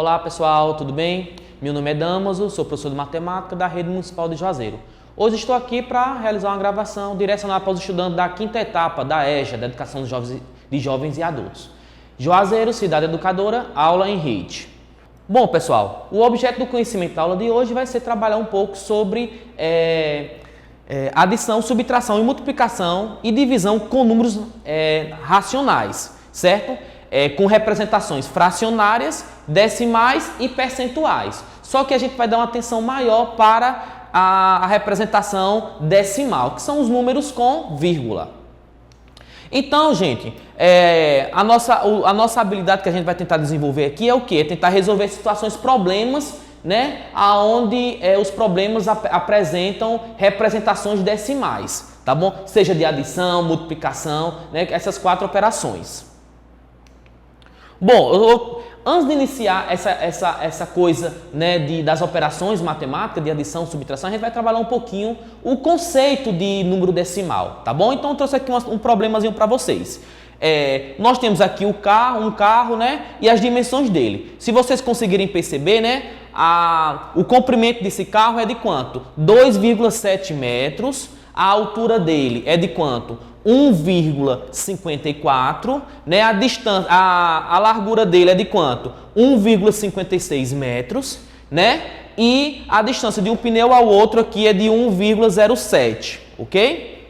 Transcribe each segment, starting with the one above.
Olá pessoal, tudo bem? Meu nome é Damaso, sou professor de matemática da Rede Municipal de Juazeiro. Hoje estou aqui para realizar uma gravação direcionada para os estudantes da quinta etapa da EJA, da Educação de Jovens e Adultos. Juazeiro, cidade educadora, aula em rede. Bom pessoal, o objeto do conhecimento da aula de hoje vai ser trabalhar um pouco sobre adição, subtração e multiplicação e divisão com números racionais, certo? Com representações fracionárias, decimais e percentuais. Só que a gente vai dar uma atenção maior para a representação decimal, que são os números com vírgula. Então, gente, a nossa habilidade que a gente vai tentar desenvolver aqui é o quê? É tentar resolver situações, problemas, né? Onde os problemas apresentam representações decimais, tá bom? Seja de adição, multiplicação, né? Essas quatro operações. Bom, antes de iniciar essa coisa, né, das operações matemáticas, de adição, subtração, a gente vai trabalhar um pouquinho o conceito de número decimal, tá bom? Então eu trouxe aqui um problemazinho para vocês. Nós temos aqui um carro, né, e as dimensões dele. Se vocês conseguirem perceber, né, o comprimento desse carro é de quanto? 2,7 metros. A altura dele é de quanto? 1,54, né? A distância, a largura dele é de quanto? 1,56 metros, né? E a distância de um pneu ao outro aqui é de 1,07, ok?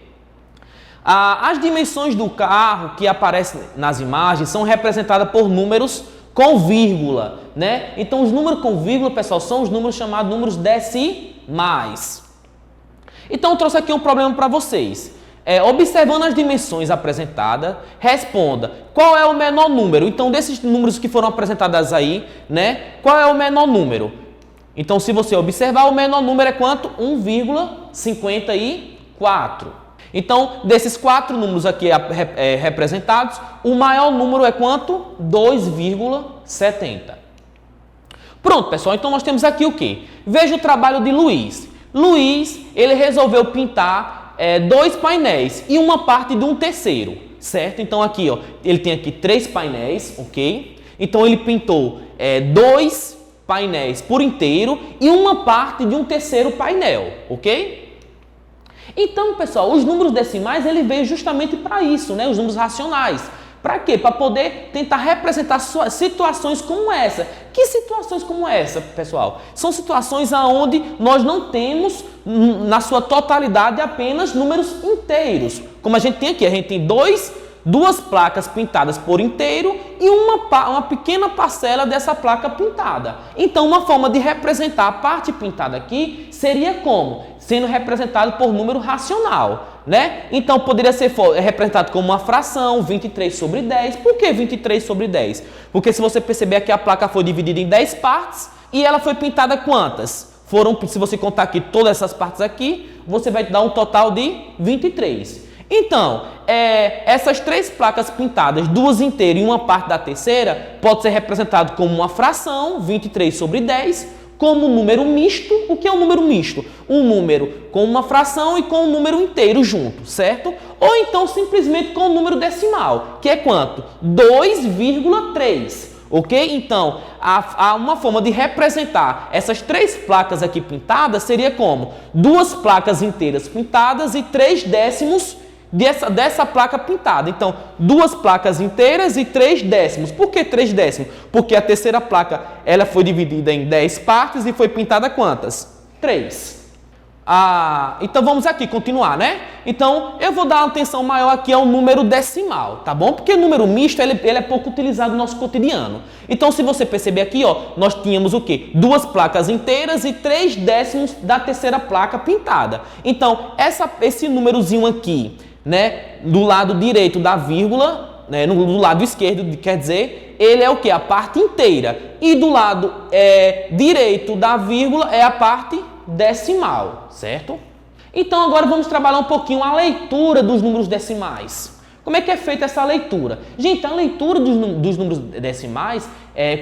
As dimensões do carro que aparecem nas imagens são representadas por números com vírgula, né? Então os números com vírgula, pessoal, são os números chamados números decimais. Então eu trouxe aqui um problema para vocês. Observando as dimensões apresentadas, responda qual é o menor número. Então, desses números que foram apresentados aí, né? Qual é o menor número? Então, se você observar, o menor número é quanto? 1,54. Então, desses quatro números aqui representados, o maior número é quanto? 2,70. Pronto, pessoal. Então, nós temos aqui o quê? Veja o trabalho de Luiz. Luiz, ele resolveu pintar dois painéis e uma parte de um terceiro, certo? Então aqui, ó, ele tem aqui 3 painéis, ok? Então ele pintou 2 painéis por inteiro e uma parte de um terceiro painel, ok? Então, pessoal, os números decimais, ele veio justamente para isso, né? Os números racionais. Para quê? Para poder tentar representar situações como essa. Que situações como essa, pessoal? São situações onde nós não temos, na sua totalidade, apenas números inteiros. Como a gente tem aqui, a gente tem duas placas pintadas por inteiro e uma pequena parcela dessa placa pintada. Então, uma forma de representar a parte pintada aqui seria como? Sendo representado por número racional, né? Então, poderia ser representado como uma fração, 23 sobre 10. Por que 23 sobre 10? Porque se você perceber aqui, a placa foi dividida em 10 partes e ela foi pintada quantas? Se você contar aqui todas essas partes aqui, você vai dar um total de 23. Então, essas 3 placas pintadas, 2 inteiras e uma parte da terceira, pode ser representado como uma fração, 23 sobre 10, como um número misto. O que é um número misto? Um número com uma fração e com um número inteiro junto, certo? Ou então simplesmente com um número decimal, que é quanto? 2,3, ok? Então, uma forma de representar essas 3 placas aqui pintadas seria como? 2 placas inteiras pintadas e 3 décimos dessa placa pintada. Então, 2 placas inteiras e 3 décimos. Por que 3 décimos? Porque a terceira placa ela foi dividida em 10 partes e foi pintada quantas? 3. Então, vamos aqui continuar, né? Então, eu vou dar uma atenção maior aqui ao número decimal, tá bom? Porque o número misto ele é pouco utilizado no nosso cotidiano. Então, se você perceber aqui, ó, nós tínhamos o quê? 2 placas inteiras e 3 décimos da terceira placa pintada. Então, esse númerozinho aqui, né, do lado direito da vírgula, né, do lado esquerdo, quer dizer, ele é o que? A parte inteira. E do lado direito da vírgula é a parte decimal, certo? Então agora vamos trabalhar um pouquinho a leitura dos números decimais. Como é que é feita essa leitura? Gente, a leitura dos números decimais,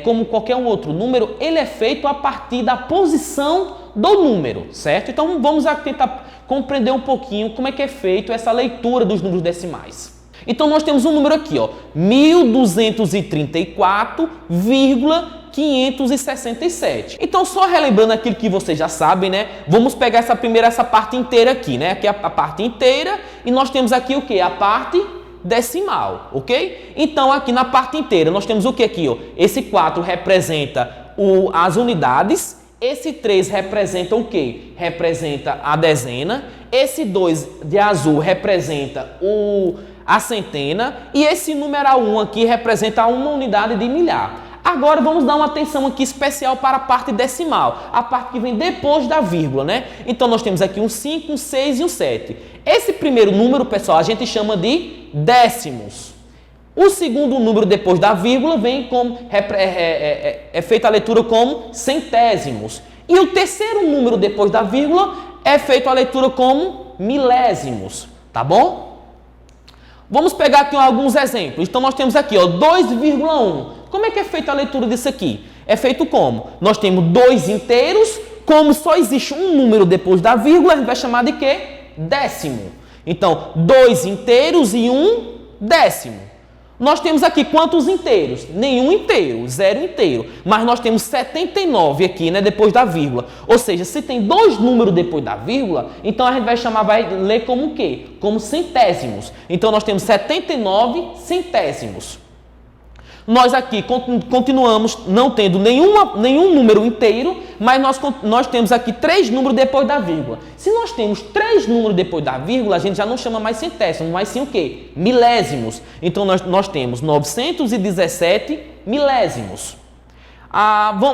como qualquer outro número, ele é feito a partir da posição do número, certo? Então vamos tentar compreender um pouquinho como é que é feito essa leitura dos números decimais. Então nós temos um número aqui, ó, 1234,32. 2.567. Então, só relembrando aquilo que vocês já sabem, né? Vamos pegar essa parte inteira aqui, né? Aqui é a parte inteira e nós temos aqui o quê? A parte decimal, ok? Então, aqui na parte inteira, nós temos o que aqui, ó? Esse 4 representa as unidades, esse 3 representa o quê? Representa a dezena, esse 2 de azul representa a centena e esse numeral 1 aqui representa uma unidade de milhar. Agora vamos dar uma atenção aqui especial para a parte decimal, a parte que vem depois da vírgula, né? Então nós temos aqui um 5, um 6 e um 7. Esse primeiro número, pessoal, a gente chama de décimos. O segundo número depois da vírgula vem como é feita a leitura como centésimos. E o terceiro número depois da vírgula é feita a leitura como milésimos, tá bom? Vamos pegar aqui alguns exemplos. Então nós temos aqui, ó, 2,1. Como é que é feita a leitura disso aqui? É feito como? Nós temos 2 inteiros, como só existe um número depois da vírgula, a gente vai chamar de quê? Décimo. Então, 2 inteiros e 1 décimo. Nós temos aqui quantos inteiros? Nenhum inteiro, 0 inteiro. Mas nós temos 79 aqui, né, depois da vírgula. Ou seja, se tem 2 números depois da vírgula, então a gente vai ler como o quê? Como centésimos. Então nós temos 79 centésimos. Nós aqui continuamos não tendo nenhum número inteiro, mas nós temos aqui 3 números depois da vírgula. Se nós temos 3 números depois da vírgula, a gente já não chama mais centésimos, mas sim o quê? Milésimos. Então nós temos 917 milésimos.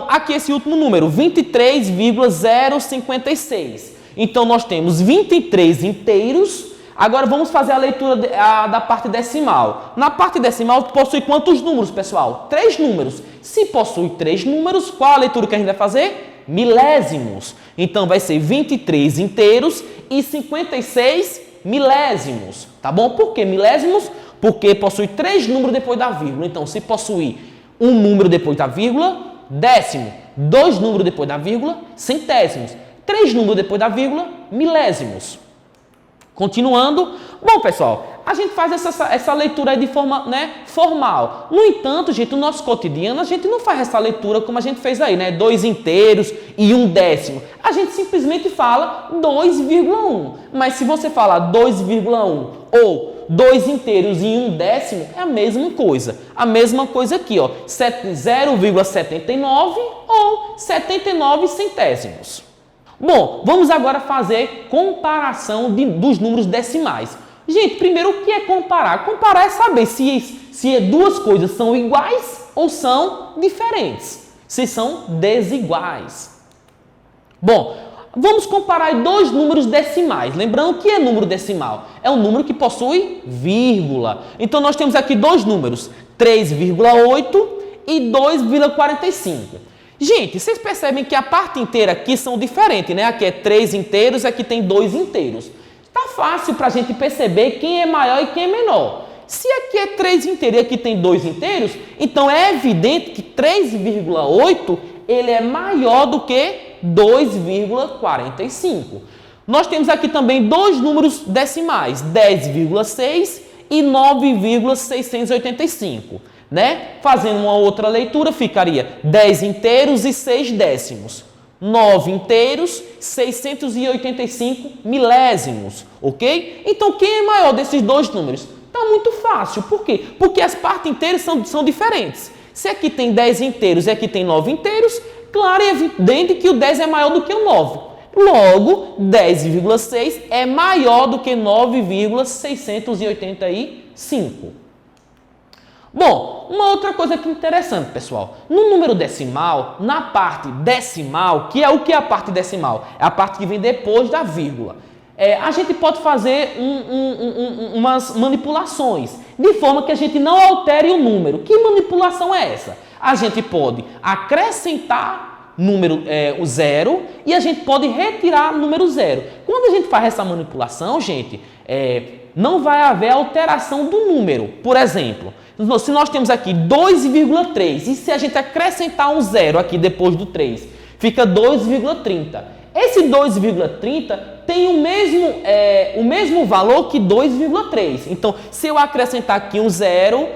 Aqui esse último número, 23,056. Então nós temos 23 inteiros. Agora vamos fazer a leitura da parte decimal. Na parte decimal possui quantos números, pessoal? 3 números. Se possui 3 números, qual a leitura que a gente vai fazer? Milésimos. Então vai ser 23 inteiros e 56 milésimos. Tá bom? Por que milésimos? Porque possui 3 números depois da vírgula. Então, se possuir um número depois da vírgula, décimo. 2 números depois da vírgula, centésimos. 3 números depois da vírgula, milésimos. Continuando, bom pessoal, a gente faz essa leitura aí de forma, né, formal. No entanto, gente, no nosso cotidiano a gente não faz essa leitura como a gente fez aí, né, 2 inteiros e 1 décimo. A gente simplesmente fala 2,1. Mas se você falar 2,1 ou 2 inteiros e 1 décimo, é a mesma coisa. A mesma coisa aqui, ó, 0,79 ou 79 centésimos. Bom, vamos agora fazer comparação dos números decimais. Gente, primeiro o que é comparar? Comparar é saber se duas coisas são iguais ou são diferentes. Se são desiguais. Bom, vamos comparar 2 números decimais. Lembrando que é número decimal? É um número que possui vírgula. Então nós temos aqui 2 números, 3,8 e 2,45. Gente, vocês percebem que a parte inteira aqui são diferentes, né? Aqui é 3 inteiros, aqui tem 2 inteiros. Tá fácil para a gente perceber quem é maior e quem é menor. Se aqui é 3 inteiros e aqui tem 2 inteiros, então é evidente que 3,8 ele é maior do que 2,45. Nós temos aqui também 2 números decimais, 10,6 e 9,685. Né? Fazendo uma outra leitura, ficaria 10 inteiros e 6 décimos. 9 inteiros, 685 milésimos, ok? Então, quem é maior desses 2 números? Está muito fácil. Por quê? Porque as partes inteiras são diferentes. Se aqui tem 10 inteiros e aqui tem 9 inteiros, claro e evidente que o 10 é maior do que o 9. Logo, 10,6 é maior do que 9,685. Bom, uma outra coisa aqui interessante, pessoal. No número decimal, na parte decimal, que é o que é a parte decimal? É a parte que vem depois da vírgula. A gente pode fazer umas manipulações, de forma que a gente não altere o número. Que manipulação é essa? A gente pode acrescentar o 0 e a gente pode retirar o número 0. Quando a gente faz essa manipulação, gente, não vai haver alteração do número. Por exemplo, se nós temos aqui 2,3 e se a gente acrescentar um 0 aqui depois do 3, fica 2,30. Esse 2,30 tem o mesmo valor que 2,3. Então, se eu acrescentar aqui um 0,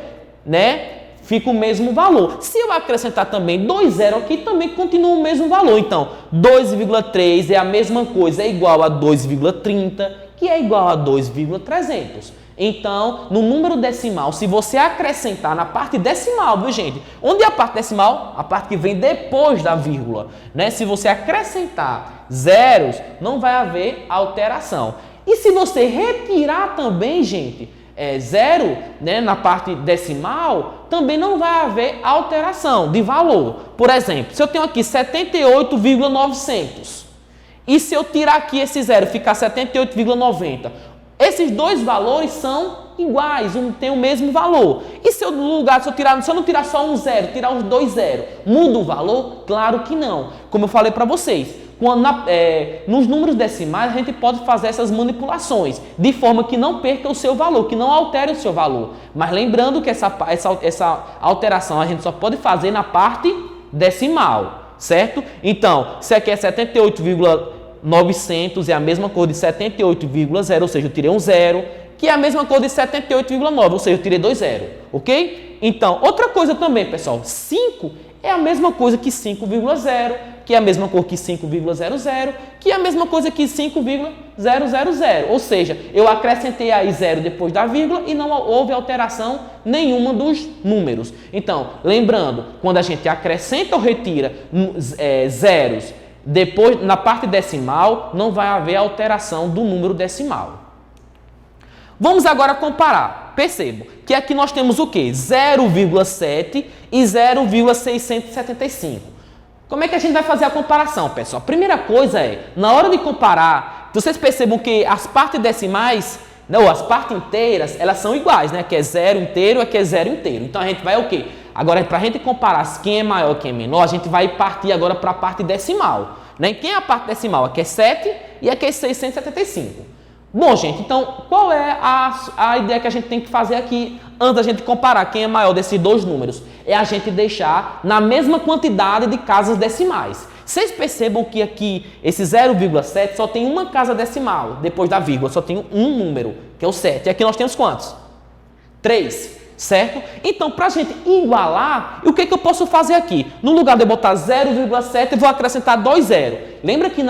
né, fica o mesmo valor. Se eu acrescentar também 2 zeros aqui, também continua o mesmo valor. Então, 2,3 é a mesma coisa, é igual a 2,30, que é igual a 2,300. Então, no número decimal, se você acrescentar na parte decimal, viu, gente? Onde é a parte decimal? A parte que vem depois da vírgula, né? Se você acrescentar zeros, não vai haver alteração. E se você retirar também, gente, zero, né, na parte decimal, também não vai haver alteração de valor. Por exemplo, se eu tenho aqui 78,900 e se eu tirar aqui esse zero, ficar 78,90, esses dois valores são iguais, tem o mesmo valor. E se eu não tirar só um zero, tirar os dois zeros, muda o valor? Claro que não. Como eu falei para vocês, nos números decimais a gente pode fazer essas manipulações de forma que não perca o seu valor, que não altere o seu valor. Mas lembrando que essa alteração a gente só pode fazer na parte decimal, certo? Então, se aqui é 78,900 é a mesma coisa de 78,0, ou seja, eu tirei um zero, que é a mesma coisa de 78,9, ou seja, eu tirei 2 zeros, ok? Então, outra coisa também, pessoal, 5 é a mesma coisa que 5,0, que é a mesma coisa que 5,00, que é a mesma coisa que 5,000, ou seja, eu acrescentei aí zero depois da vírgula e não houve alteração nenhuma dos números. Então, lembrando, quando a gente acrescenta ou retira zeros depois, na parte decimal, não vai haver alteração do número decimal. Vamos agora comparar. Percebo que aqui nós temos o quê? 0,7 e 0,675. Como é que a gente vai fazer a comparação, pessoal? A primeira coisa é, na hora de comparar, vocês percebam que as partes decimais, não, as partes inteiras, elas são iguais, né? Que é zero inteiro, aqui é zero inteiro. Então a gente vai o quê? Agora, para a gente comparar quem é maior e quem é menor, a gente vai partir agora para a parte decimal, né? Quem é a parte decimal? Aqui é 7 e aqui é 675. Bom, gente, então qual é a ideia que a gente tem que fazer aqui antes da gente comparar quem é maior desses dois números? É a gente deixar na mesma quantidade de casas decimais. Vocês percebam que aqui esse 0,7 só tem uma casa decimal, depois da vírgula, só tem um número, que é o 7. E aqui nós temos quantos? 3. Certo? Então, para a gente igualar, o que eu posso fazer aqui? No lugar de eu botar 0,7, eu vou acrescentar 2 zeros. Lembra que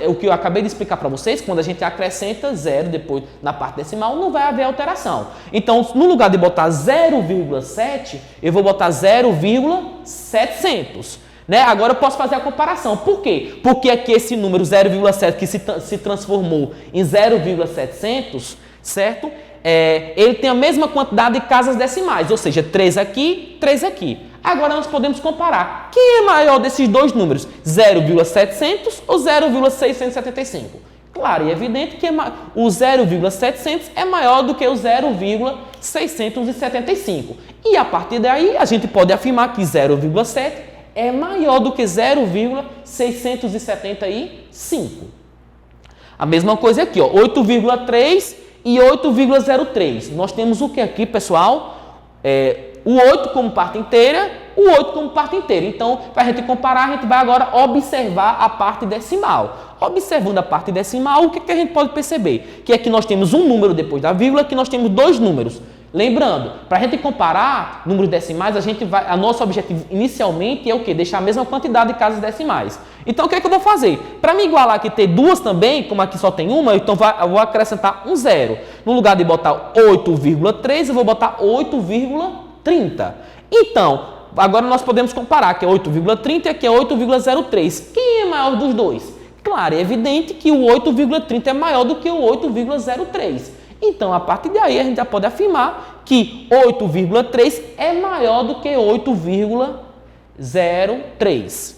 o que eu acabei de explicar para vocês? Quando a gente acrescenta zero depois na parte decimal, não vai haver alteração. Então, no lugar de botar 0,7, eu vou botar 0,700. Né? Agora eu posso fazer a comparação. Por quê? Porque aqui esse número 0,7 que se transformou em 0,700, certo? Ele tem a mesma quantidade de casas decimais, ou seja, 3 aqui, 3 aqui. Agora nós podemos comparar. Quem é maior desses dois números? 0,700 ou 0,675? Claro e evidente que o 0,700 é maior do que o 0,675. E a partir daí a gente pode afirmar que 0,7 é maior do que 0,675. A mesma coisa aqui, ó, 8,3 e 8,03. Nós temos o que aqui, pessoal? O 8 como parte inteira, o 8 como parte inteira. Então, para a gente comparar, a gente vai agora observar a parte decimal. Observando a parte decimal, o que a gente pode perceber? Que aqui nós temos um número depois da vírgula, aqui nós temos dois números. Lembrando, para a gente comparar números decimais, a nosso objetivo inicialmente é o quê? Deixar a mesma quantidade de casas decimais. Então, o que é que eu vou fazer? Para me igualar aqui ter duas também, como aqui só tem uma, então eu vou acrescentar um zero. No lugar de botar 8,3, eu vou botar 8,30. Então, agora nós podemos comparar, que é 8,30 e aqui é 8,03. Quem é maior dos dois? Claro, é evidente que o 8,30 é maior do que o 8,03. Então, a partir daí, a gente já pode afirmar que 8,3 é maior do que 8,03.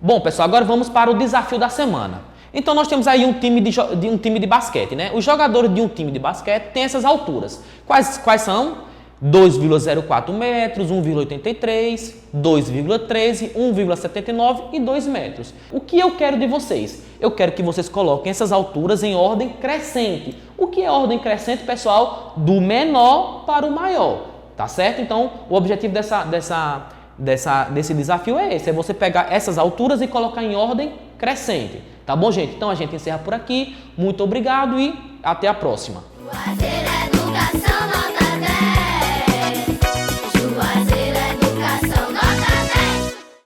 Bom, pessoal, agora vamos para o desafio da semana. Então, nós temos aí um time de basquete, né? Os jogadores de um time de basquete têm essas alturas. Quais são? 2,04 metros, 1,83, 2,13, 1,79 e 2 metros. O que eu quero de vocês? Eu quero que vocês coloquem essas alturas em ordem crescente. O que é ordem crescente, pessoal? Do menor para o maior, tá certo? Então, o objetivo desse desafio é esse, é você pegar essas alturas e colocar em ordem crescente. Tá bom, gente? Então, a gente encerra por aqui. Muito obrigado e até a próxima.